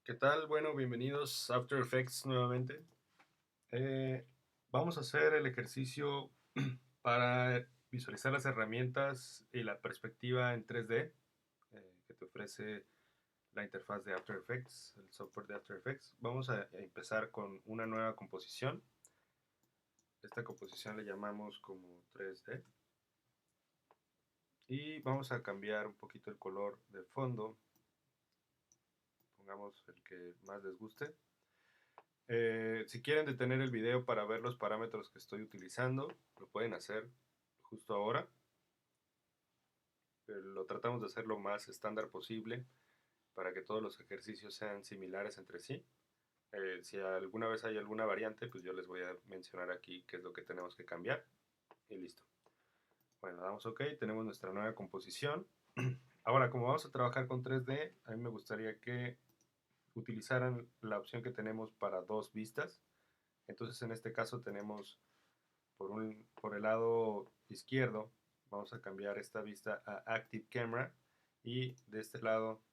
¿Qué tal? Bueno, bienvenidos a After Effects nuevamente. Eh, Vamos a hacer el ejercicio para visualizar las herramientas y la perspectiva en 3D que te ofrece la interfaz de After Effects, el software de After Effects. Vamos a empezar con una nueva composición. Esta composición le llamamos como 3D y vamos a cambiar un poquito el color de fondo. Pongamos el que más les guste. Si quieren detener el video para ver los parámetros que estoy utilizando, lo pueden hacer justo ahora. Pero lo tratamos de hacer lo más estándar posible para que todos los ejercicios sean similares entre sí. Si alguna vez hay alguna variante, pues yo les voy a mencionar aquí qué es lo que tenemos que cambiar. Y listo. Bueno, damos OK, tenemos nuestra nueva composición. Ahora, como vamos a trabajar con 3D, a mí me gustaría que utilizaran la opción que tenemos para dos vistas. Entonces, en este caso tenemos por el lado izquierdo, vamos a cambiar esta vista a Active Camera y de este lado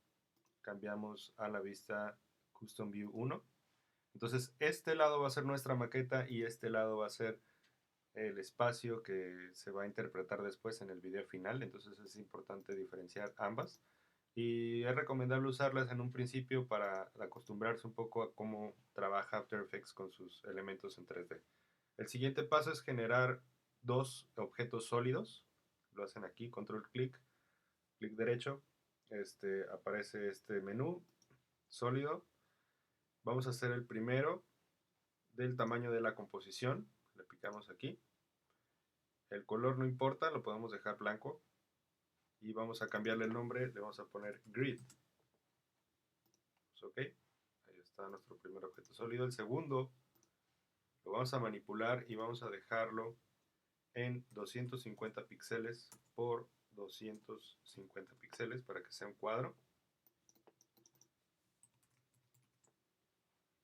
cambiamos a la vista Custom View 1. Entonces, este lado va a ser nuestra maqueta y este lado va a ser el espacio que se va a interpretar después en el video final. Entonces, es importante diferenciar ambas. Y es recomendable usarlas en un principio para acostumbrarse un poco a cómo trabaja After Effects con sus elementos en 3D. El siguiente paso es generar dos objetos sólidos. Lo hacen aquí, control clic, clic derecho. Aparece este menú sólido. Vamos a hacer el primero del tamaño de la composición. Le picamos aquí. El color no importa, lo podemos dejar blanco. Y vamos a cambiarle el nombre, le vamos a poner grid. Pues, ok, ahí está nuestro primer objeto sólido. El segundo lo vamos a manipular y vamos a dejarlo en 250 píxeles por 250 píxeles para que sea un cuadro.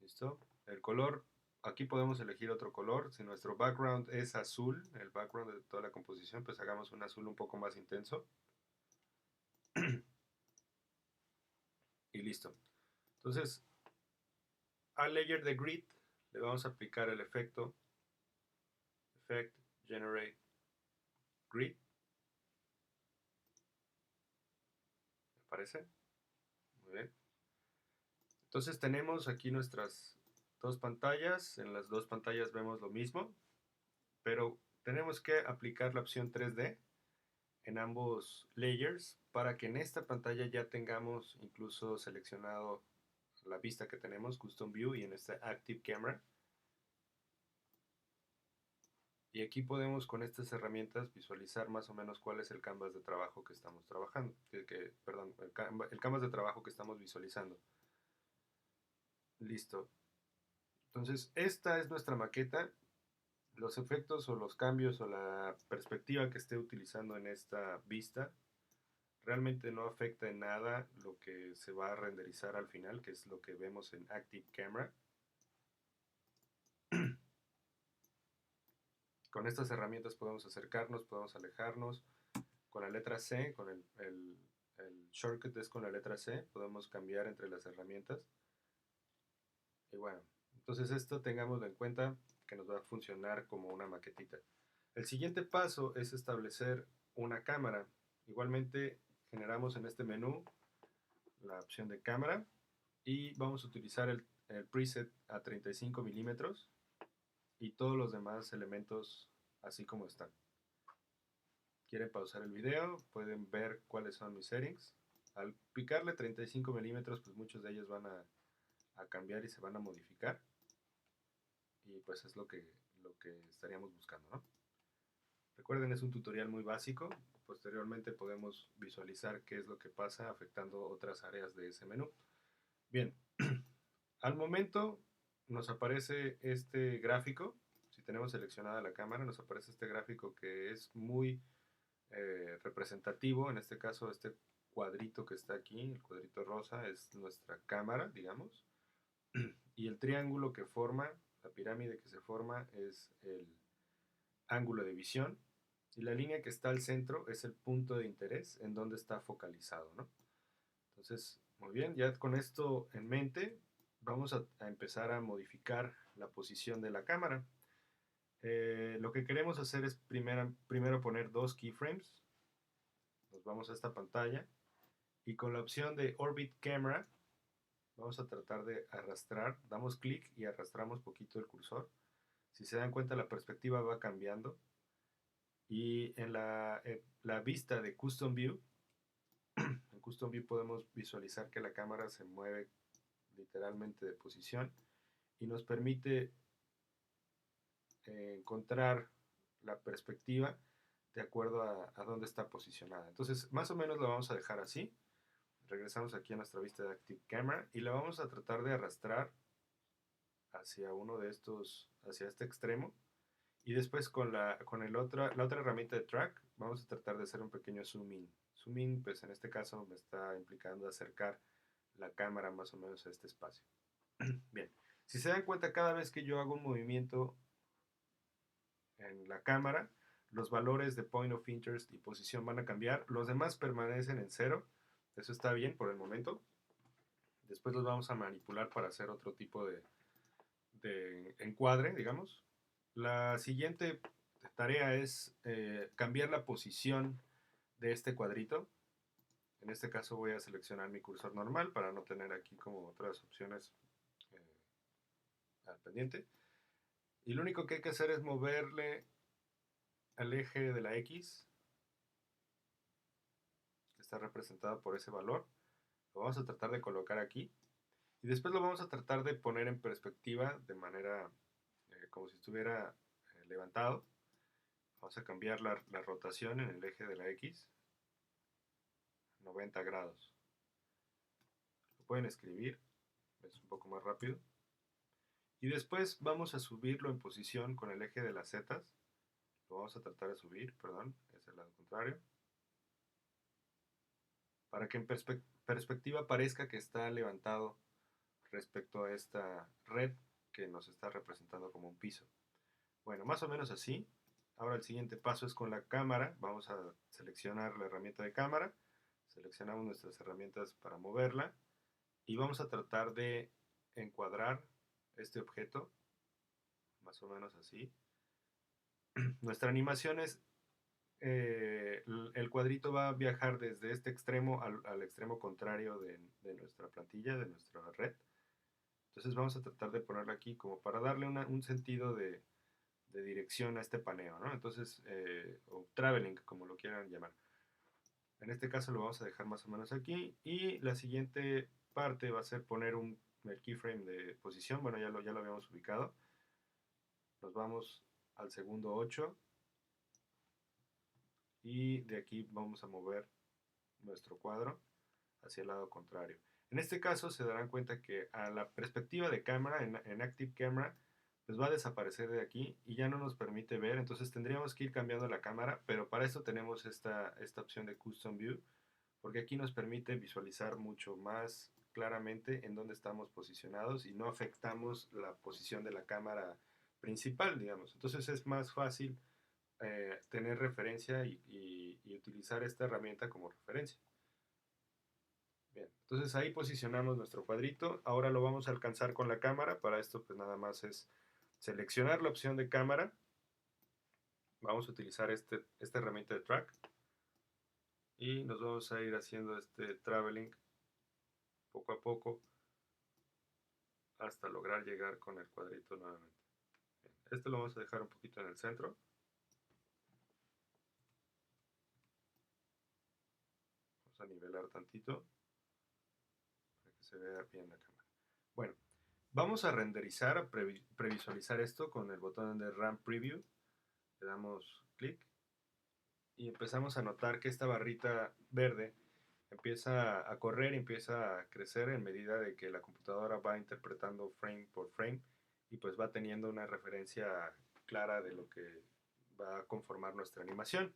¿Listo? El color, aquí podemos elegir otro color. Si nuestro background es azul, el background de toda la composición, pues hagamos un azul un poco más intenso. Y listo. Entonces, al layer de grid le vamos a aplicar el efecto Effect Generate Grid. ¿Me parece? Muy bien. Entonces tenemos aquí nuestras dos pantallas. En las dos pantallas vemos lo mismo, pero tenemos que aplicar la opción 3D en ambos layers para que en esta pantalla ya tengamos incluso seleccionado la vista que tenemos, Custom View, y en esta Active Camera. Y aquí podemos con estas herramientas visualizar más o menos cuál es el canvas de trabajo que estamos trabajando, perdón, el canvas de trabajo que estamos visualizando. Listo. Entonces, esta es nuestra maqueta. Los efectos o los cambios o la perspectiva que esté utilizando en esta vista realmente no afecta en nada lo que se va a renderizar al final, que es lo que vemos en Active Camera. Con estas herramientas podemos acercarnos, podemos alejarnos. Con la letra C, con el shortcut es con la letra C, podemos cambiar entre las herramientas. Y bueno, entonces esto tengámoslo en cuenta que nos va a funcionar como una maquetita. El siguiente paso es establecer una cámara. Igualmente generamos en este menú la opción de cámara y vamos a utilizar el preset a 35 milímetros y todos los demás elementos así como están. Quieren pausar el video, pueden ver cuáles son mis settings. Al picarle 35 milímetros, pues muchos de ellos van a cambiar y se van a modificar. Y pues es lo que estaríamos buscando, ¿no? Recuerden, es un tutorial muy básico. Posteriormente podemos visualizar qué es lo que pasa afectando otras áreas de ese menú. Bien, al momento nos aparece este gráfico. Si tenemos seleccionada la cámara, nos aparece este gráfico que es muy representativo. En este caso, este cuadrito que está aquí, el cuadrito rosa, es nuestra cámara, digamos. Y el triángulo que forma, la pirámide que se forma, es el ángulo de visión. Y la línea que está al centro es el punto de interés en donde está focalizado, ¿no? Entonces, Muy bien, ya con esto en mente, vamos a empezar a modificar la posición de la cámara. Lo que queremos hacer es primero poner dos keyframes. Nos vamos a esta pantalla y con la opción de Orbit Camera vamos a tratar de arrastrar, damos clic y arrastramos poquito el cursor. Si se dan cuenta, la perspectiva va cambiando y en la vista de Custom View, en Custom View podemos visualizar que la cámara se mueve literalmente de posición y nos permite encontrar la perspectiva de acuerdo a dónde está posicionada. Entonces, más o menos lo vamos a dejar así. Regresamos aquí a nuestra vista de Active Camera y la vamos a tratar de arrastrar hacia uno de estos, hacia este extremo. Y después la otra herramienta de track, vamos a tratar de hacer un pequeño zoom in. Zoom in, pues en este caso me está implicando acercar la cámara más o menos a este espacio. Bien, si se dan cuenta, cada vez que yo hago un movimiento en la cámara, los valores de point of interest y posición van a cambiar. Los demás permanecen en cero. Eso está bien por el momento. Después los vamos a manipular para hacer otro tipo de encuadre, digamos. La siguiente tarea es cambiar la posición de este cuadrito. En este caso voy a seleccionar mi cursor normal para no tener aquí como otras opciones al pendiente. Y lo único que hay que hacer es moverle al eje de la X, que está representada por ese valor. Lo vamos a tratar de colocar aquí. Y después lo vamos a tratar de poner en perspectiva de manera como si estuviera levantado. Vamos a cambiar la rotación en el eje de la X. 90 grados. Lo pueden escribir, es un poco más rápido. Y después vamos a subirlo en posición con el eje de las Z. Lo vamos a tratar de subir, perdón, es el lado contrario. Para que en perspectiva parezca que está levantado respecto a esta red que nos está representando como un piso. Bueno, más o menos así. Ahora el siguiente paso es con la cámara. Vamos a seleccionar la herramienta de cámara. Seleccionamos nuestras herramientas para moverla. Y vamos a tratar de encuadrar este objeto. Más o menos así. Nuestra animación es... el cuadrito va a viajar desde este extremo al extremo contrario de nuestra plantilla, de nuestra red. Entonces vamos a tratar de ponerlo aquí como para darle un sentido de dirección a este paneo, ¿no? Entonces, o traveling, como lo quieran llamar. En este caso lo vamos a dejar más o menos aquí. Y la siguiente parte va a ser poner el keyframe de posición. Bueno, ya lo habíamos ubicado. Nos vamos al segundo 8. Y de aquí vamos a mover nuestro cuadro hacia el lado contrario. En este caso se darán cuenta que a la perspectiva de cámara, en Active Camera, pues va a desaparecer de aquí y ya no nos permite ver, entonces tendríamos que ir cambiando la cámara, pero para eso tenemos esta opción de Custom View, porque aquí nos permite visualizar mucho más claramente en dónde estamos posicionados y no afectamos la posición de la cámara principal, digamos. Entonces es más fácil tener referencia y utilizar esta herramienta como referencia. Bien, entonces ahí posicionamos nuestro cuadrito. Ahora lo vamos a alcanzar con la cámara. Para esto pues nada más es seleccionar la opción de cámara. Vamos a utilizar esta herramienta de track. Y nos vamos a ir haciendo este traveling poco a poco hasta lograr llegar con el cuadrito nuevamente. Bien, este lo vamos a dejar un poquito en el centro. Vamos a nivelar tantito para que se vea bien la cámara. Bueno, vamos a renderizar, a previsualizar esto con el botón de Run Preview. Le damos clic y empezamos a notar que esta barrita verde empieza a correr y empieza a crecer en medida de que la computadora va interpretando frame por frame y pues va teniendo una referencia clara de lo que va a conformar nuestra animación.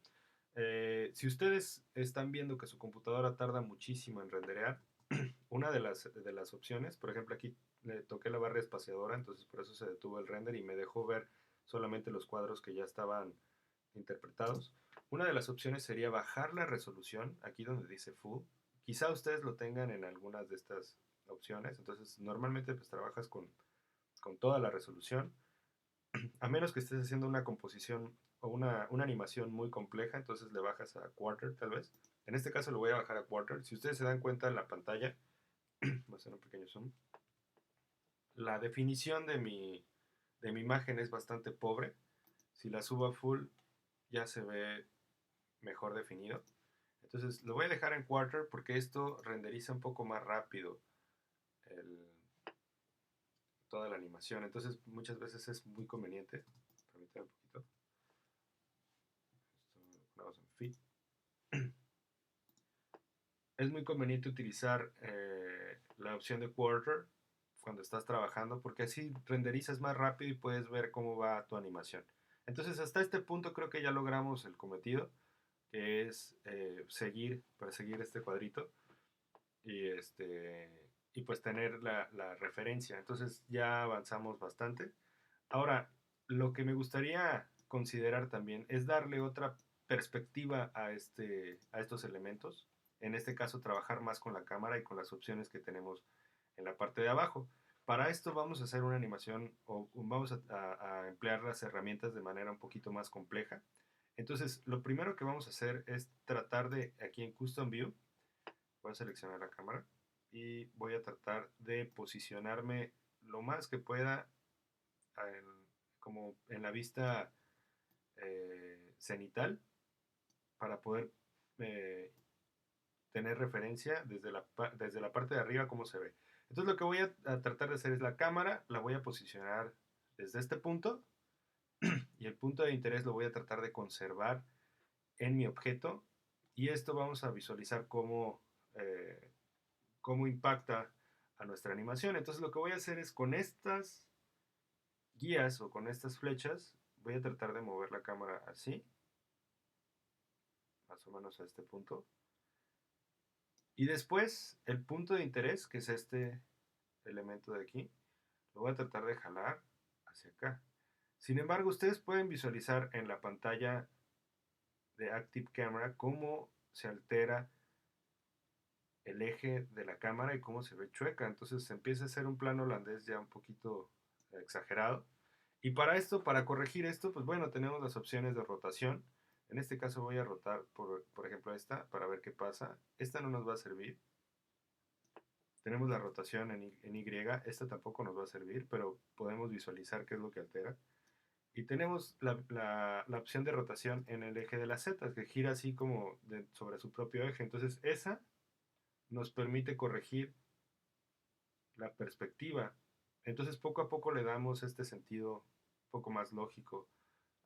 Si ustedes están viendo que su computadora tarda muchísimo en renderear, una de las opciones, por ejemplo aquí le toqué la barra espaciadora, entonces por eso se detuvo el render y me dejó ver solamente los cuadros que ya estaban interpretados. Una de las opciones sería bajar la resolución, aquí donde dice Full, quizá ustedes lo tengan en algunas de estas opciones. Entonces, normalmente pues trabajas con toda la resolución, a menos que estés haciendo una composición o una animación muy compleja, entonces le bajas a quarter tal vez. En este caso lo voy a bajar a quarter. Si ustedes se dan cuenta en la pantalla, voy a hacer un pequeño zoom, la definición de mi imagen es bastante pobre. Si la subo a full ya se ve mejor definido. Entonces lo voy a dejar en quarter porque esto renderiza un poco más rápido el, toda la animación. Entonces muchas veces es muy conveniente. Permítame un poquito. Esto vamos en fit. Es muy conveniente utilizar la opción de quarter cuando estás trabajando porque así renderizas más rápido y puedes ver cómo va tu animación. Entonces hasta este punto creo que ya logramos el cometido, que es perseguir este cuadrito y, y pues tener la referencia. Entonces ya avanzamos bastante. Ahora, lo que me gustaría considerar también es darle otra perspectiva a estos elementos. En este caso, trabajar más con la cámara y con las opciones que tenemos en la parte de abajo. Para esto vamos a hacer una animación o vamos a emplear las herramientas de manera un poquito más compleja. Entonces, lo primero que vamos a hacer es tratar de, aquí en Custom View, voy a seleccionar la cámara y voy a tratar de posicionarme lo más que pueda en, como en la vista cenital para poder eh, tener referencia desde la parte de arriba cómo se ve. Entonces lo que voy a tratar de hacer es la cámara, la voy a posicionar desde este punto y el punto de interés lo voy a tratar de conservar en mi objeto y esto vamos a visualizar cómo impacta a nuestra animación. Entonces lo que voy a hacer es con estas guías o con estas flechas voy a tratar de mover la cámara así, más o menos a este punto. Y después el punto de interés, que es este elemento de aquí, lo voy a tratar de jalar hacia acá. Sin embargo, ustedes pueden visualizar en la pantalla de Active Camera cómo se altera el eje de la cámara y cómo se ve chueca. Entonces empieza a ser un plano holandés ya un poquito exagerado. Y para esto, para corregir esto, pues bueno, tenemos las opciones de rotación. En este caso voy a rotar, por ejemplo, esta para ver qué pasa. Esta no nos va a servir. Tenemos la rotación en Y, esta tampoco nos va a servir, pero podemos visualizar qué es lo que altera. Y tenemos la opción de rotación en el eje de las Z, que gira así como sobre su propio eje. Entonces esa nos permite corregir la perspectiva. Entonces poco a poco le damos este sentido un poco más lógico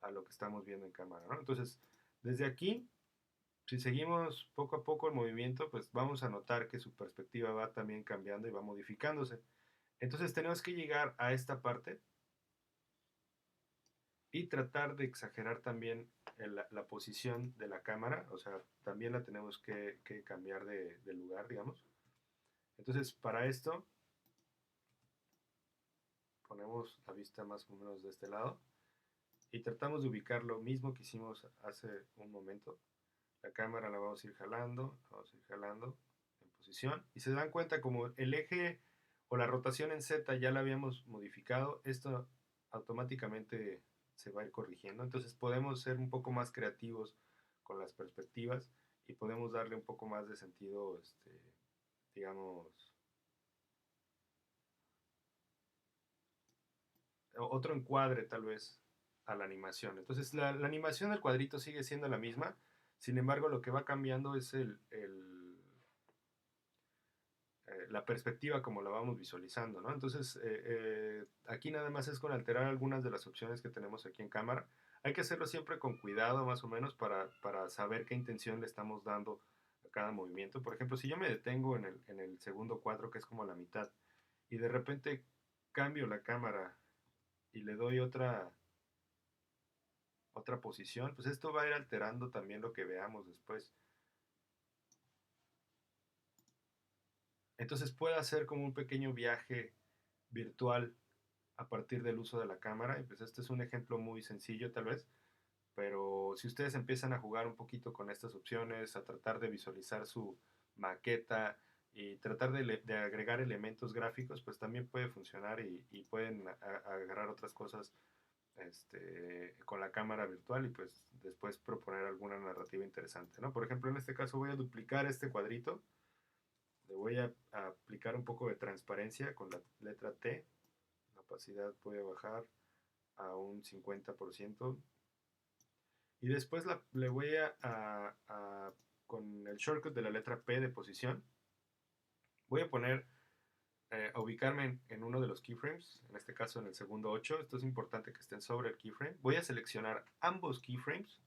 a lo que estamos viendo en cámara, ¿no? Entonces, desde aquí, si seguimos poco a poco el movimiento, pues vamos a notar que su perspectiva va también cambiando y va modificándose. Entonces tenemos que llegar a esta parte y tratar de exagerar también la posición de la cámara, o sea, también la tenemos que cambiar de lugar, digamos. Entonces, para esto, ponemos la vista más o menos de este lado y tratamos de ubicar lo mismo que hicimos hace un momento. La cámara la vamos a ir jalando, en posición y se dan cuenta como el eje o la rotación en Z ya la habíamos modificado, esto automáticamente se va a ir corrigiendo. Entonces podemos ser un poco más creativos con las perspectivas y podemos darle un poco más de sentido, digamos, otro encuadre tal vez a la animación. Entonces la animación del cuadrito sigue siendo la misma, sin embargo lo que va cambiando es la perspectiva como la vamos visualizando, ¿no? Entonces aquí nada más es con alterar algunas de las opciones que tenemos aquí en cámara. Hay que hacerlo siempre con cuidado más o menos para saber qué intención le estamos dando a cada movimiento. Por ejemplo, si yo me detengo en el segundo cuadro, que es como la mitad, y de repente cambio la cámara y le doy otra posición, pues esto va a ir alterando también lo que veamos después. Entonces puede hacer como un pequeño viaje virtual a partir del uso de la cámara. Y pues este es un ejemplo muy sencillo tal vez, pero si ustedes empiezan a jugar un poquito con estas opciones, a tratar de visualizar maqueta y tratar de agregar elementos gráficos, pues también puede funcionar y pueden agarrar otras cosas con la cámara virtual y pues después proponer alguna narrativa interesante, ¿no? Por ejemplo, en este caso voy a duplicar este cuadrito, le voy a aplicar un poco de transparencia con la letra T, la opacidad voy a bajar a un 50% y después le voy con el shortcut de la letra P de posición, voy a poner a ubicarme en uno de los keyframes, en este caso en el segundo 8. Esto es importante que estén sobre el keyframe. Voy a seleccionar ambos keyframes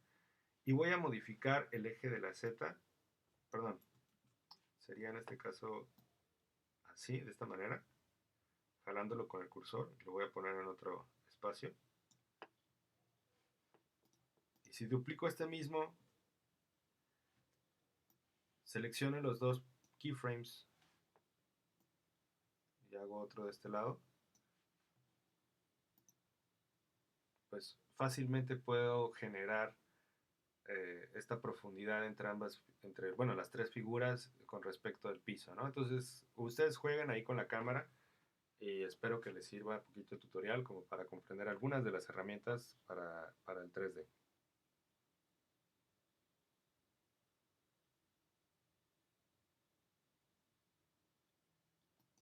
y voy a modificar el eje de la Z, perdón, sería en este caso así, de esta manera, jalándolo con el cursor, lo voy a poner en otro espacio. Y si duplico este mismo, selecciono los dos keyframes y hago otro de este lado, pues fácilmente puedo generar esta profundidad entre ambas, bueno, las tres figuras con respecto al piso, ¿no? Entonces, ustedes juegan ahí con la cámara y espero que les sirva un poquito de tutorial como para comprender algunas de las herramientas para el 3D.